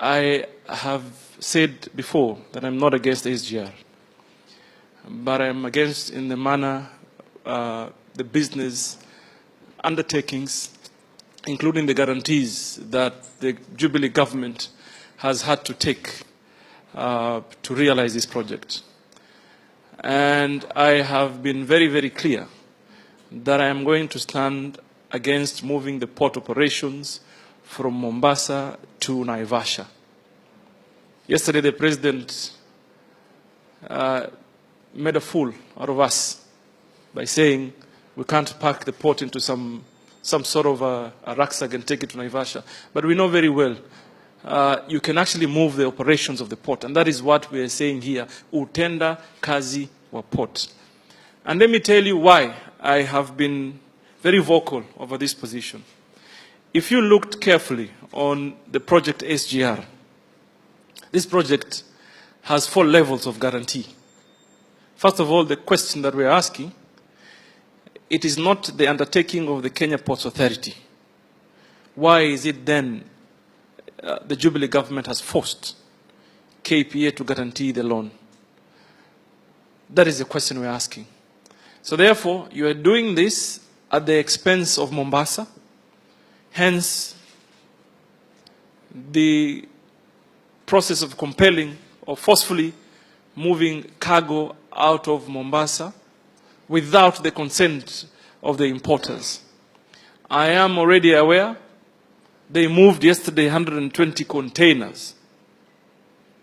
I have said before that I'm not against SGR, but I'm against in the manner the business undertakings, including the guarantees that the Jubilee government has had to take to realize this project. And I have been very, very clear that I am going to stand against moving the port operations from Mombasa to Naivasha. Yesterday, the President made a fool out of us by saying we can't pack the port into some sort of a rucksack and take it to Naivasha. But we know very well you can actually move the operations of the port, and that is what we are saying here, utenda kazi wa port. And let me tell you why I have been very vocal over this position. If you looked carefully on the project SGR, this project has 4 levels of guarantee. First of all, the question that we're asking, it is not the undertaking of the Kenya Ports Authority. Why is it then the Jubilee government has forced KPA to guarantee the loan? That is the question we're asking. So therefore, you are doing this at the expense of Mombasa. Hence, the process of compelling or forcefully moving cargo out of Mombasa without the consent of the importers. I am already aware they moved yesterday 120 containers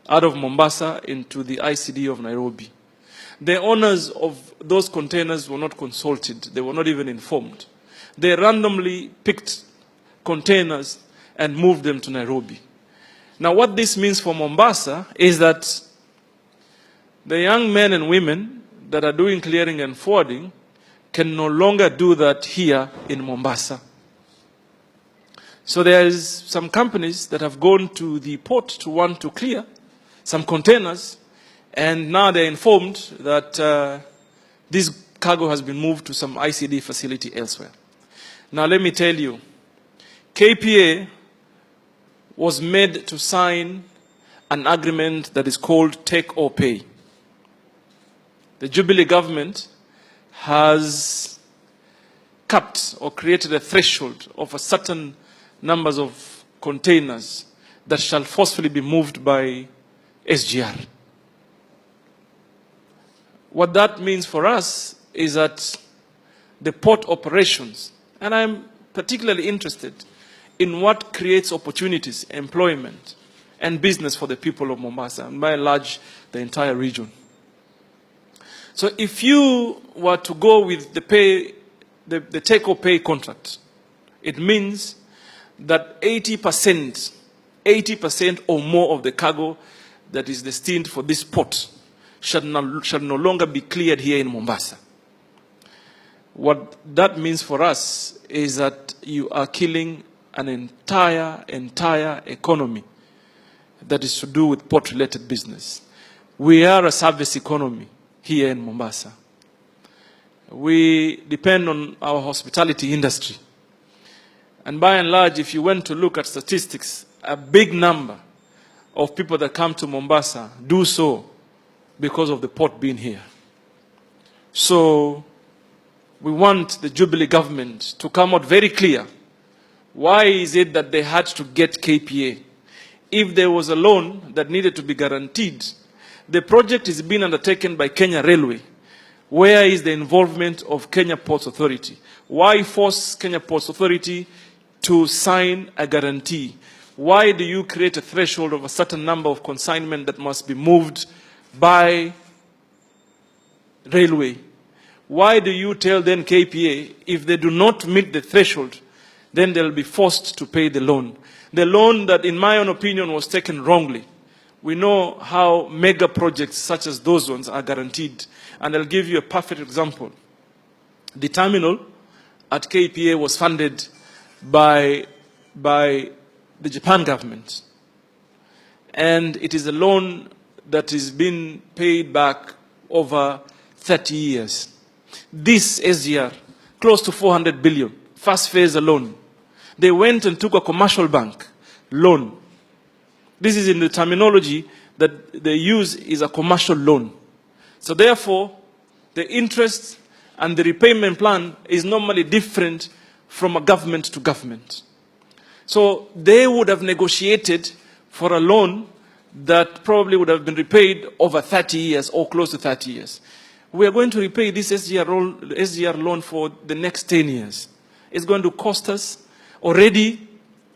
out of Mombasa into the ICD of Nairobi. The owners of those containers were not consulted. They were not even informed. They randomly picked containers and moved them to Nairobi. Now, what this means for Mombasa is that the young men and women that are doing clearing and forwarding can no longer do that here in Mombasa. So there is some companies that have gone to the port to want to clear some containers, and now they're informed that this cargo has been moved to some ICD facility elsewhere. Now let me tell you, KPA was made to sign an agreement that is called take or pay. The Jubilee government has capped or created a threshold of a certain numbers of containers that shall forcefully be moved by SGR. What that means for us is that the port operations, and I'm particularly interested in what creates opportunities, employment, and business for the people of Mombasa, and by and large, the entire region. So if you were to go with the take-or-pay contract, it means that 80% or more of the cargo that is destined for this port shall no longer be cleared here in Mombasa. What that means for us is that you are killing an entire economy that is to do with port-related business. We are a service economy here in Mombasa. We depend on our hospitality industry. And by and large, if you went to look at statistics, a big number of people that come to Mombasa do so because of the port being here. So we want the Jubilee government to come out very clear. Why is it that they had to get KPA? If there was a loan that needed to be guaranteed, the project is being undertaken by Kenya Railway. Where is the involvement of Kenya Ports Authority? Why force Kenya Ports Authority to sign a guarantee? Why do you create a threshold of a certain number of consignment that must be moved by railway? Why do you tell then KPA if they do not meet the threshold, then they'll be forced to pay the loan? The loan that, in my own opinion, was taken wrongly. We know how mega projects such as those ones are guaranteed. And I'll give you a perfect example. The terminal at KPA was funded by the Japan government. And it is a loan that is being paid back over 30 years. This SGR, close to 400 billion, first phase alone. They went and took a commercial bank loan This is in the terminology that they use is a commercial loan. So therefore, the interest and the repayment plan is normally different from a government to government. So they would have negotiated for a loan that probably would have been repaid over 30 years or close to 30 years. We are going to repay this SGR loan for the next 10 years. It's going to cost us already,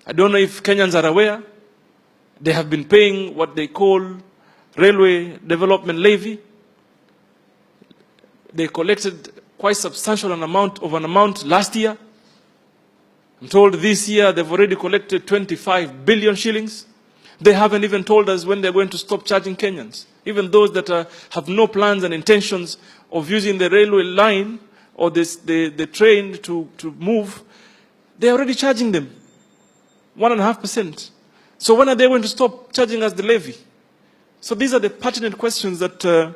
I don't know if Kenyans are aware, they have been paying what they call railway development levy. They collected quite substantial amount last year. I'm told this year they've already collected 25 billion shillings. They haven't even told us when they're going to stop charging Kenyans. Even those that have no plans and intentions of using the railway line or the train to move, they're already charging them 1.5%. So when are they going to stop charging us the levy? So these are the pertinent questions that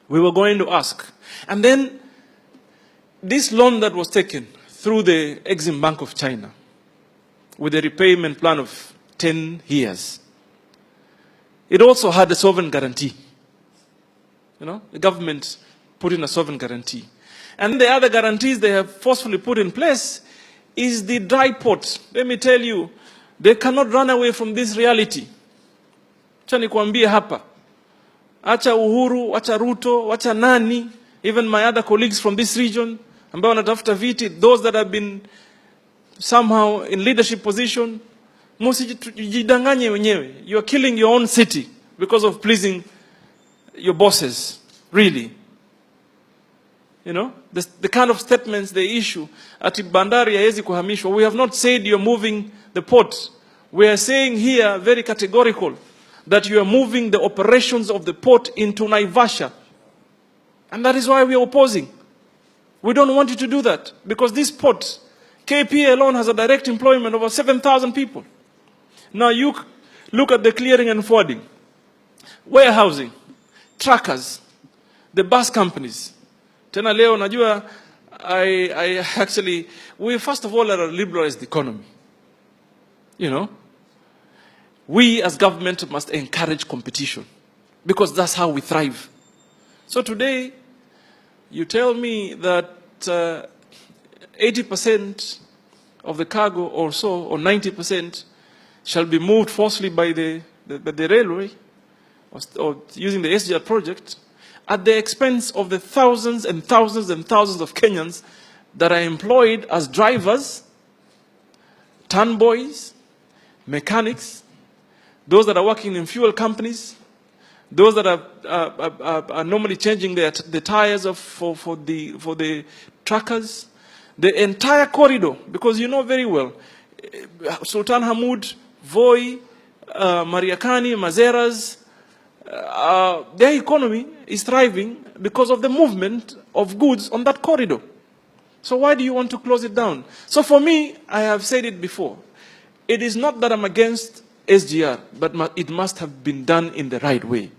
we were going to ask. And then this loan that was taken through the Exim Bank of China with a repayment plan of 10 years, it also had a sovereign guarantee. You know, the government put in a sovereign guarantee. And the other guarantees they have forcefully put in place is the dry port. Let me tell you, they cannot run away from this reality. Acha nikuambie hapa. Acha Uhuru, acha Ruto, acha nani, even my other colleagues from this region, ambao wanatafuta viti, those that have been somehow in leadership position, msijidanganye wenyewe. You are killing your own city because of pleasing your bosses, really. You know, the kind of statements they issue, ati bandari haiwezi kuhamishwa. We have not said you're moving the port. We are saying here very categorical that you are moving the operations of the port into Naivasha. And that is why we are opposing. We don't want you to do that because this port, KPA alone has a direct employment of over 7,000 people. Now you look at the clearing and forwarding, warehousing, truckers, the bus companies. Tena leo najua, we first of all are a liberalized economy. You know, we as government must encourage competition because that's how we thrive. So today, you tell me that 80% of the cargo or so, or 90%, shall be moved forcibly by the railway or using the SGR project at the expense of the thousands and thousands and thousands of Kenyans that are employed as drivers, turn boys, mechanics, those that are working in fuel companies, those that are normally changing the tires for the truckers, the entire corridor, because you know very well, Sultan Hamoud, Voi, Mariakani, Mazeras, their economy is thriving because of the movement of goods on that corridor. So why do you want to close it down? So for me, I have said it before, it is not that I'm against SGR, but it must have been done in the right way.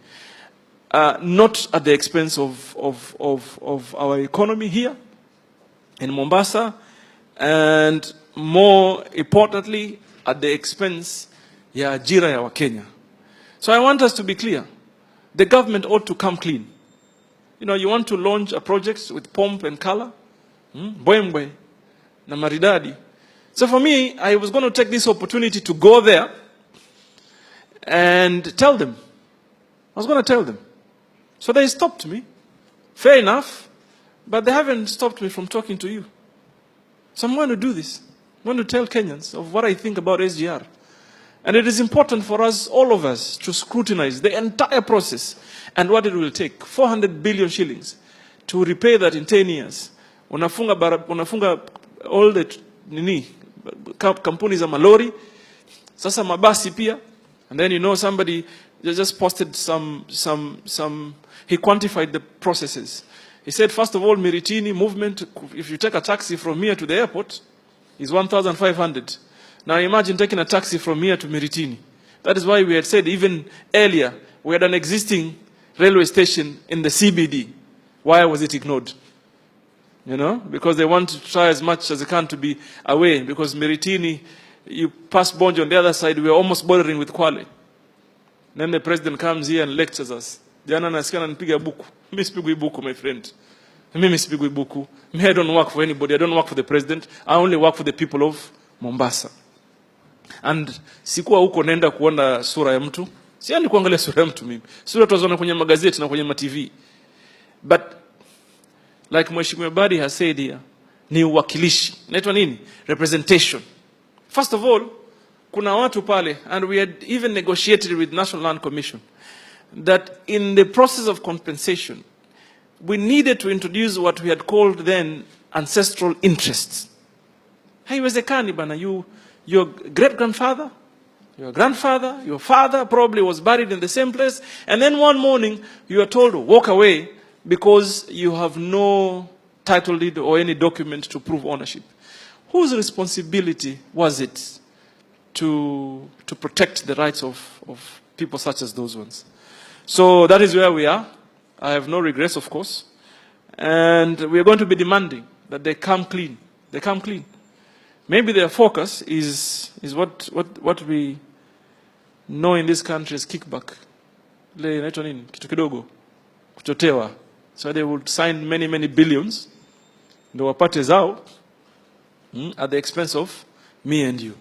Not at the expense of our economy here in Mombasa, and more importantly, at the expense ya ajira ya Wakenya. So I want us to be clear. The government ought to come clean. You know, you want to launch a project with pomp and color, mbwembwe na maridadi. So for me, I was going to take this opportunity to go there and tell them. I was going to tell them. So they stopped me. Fair enough. But they haven't stopped me from talking to you. So I'm going to do this. I'm going to tell Kenyans of what I think about SGR. And it is important for us, all of us, to scrutinize the entire process and what it will take. 400 billion shillings to repay that in 10 years. Unafunga all the kampuni za malori, sasa mabasi pia. And then you know somebody just posted he quantified the processes. He said, first of all, Miritini movement, if you take a taxi from here to the airport, is 1,500. Now imagine taking a taxi from here to Miritini. That is why we had said even earlier, we had an existing railway station in the CBD. Why was it ignored? You know, because they want to try as much as they can to be away. Because Miritini, you pass Bonjo on the other side, we are almost bordering with Kwale. Then the president comes here and lectures us. Jana nasikia ananipiga buku. Mimi sipigwi buku, my friend. Mimi sipigwi buku. I don't work for anybody. I don't work for the president. I only work for the people of Mombasa. And sikuwa huko nenda kuona sura ya mtu. Siani kuangalia sura ya mtu mimi. Sura tunazoona kwenye magazeti na kwenye ma-TV. But like Mheshimiwa Badi has said here, ni uwakilishi. Inaitwa nini? Representation. First of all, kuna watu pale, and we had even negotiated with National Land Commission, that in the process of compensation, we needed to introduce what we had called then ancestral interests. Haiwezekani bana, your great-grandfather, your grandfather, your father probably was buried in the same place, and then one morning you are told to walk away because you have no title deed or any document to prove ownership. Whose responsibility was it to protect the rights of people such as those ones? So that is where we are. I have no regrets, of course. And we are going to be demanding that they come clean. They come clean. Maybe their focus is what we know in this country as kickback. Kitu kidogo, kuchotewa. So they would sign many billions, ndio wapate zao at the expense of me and you.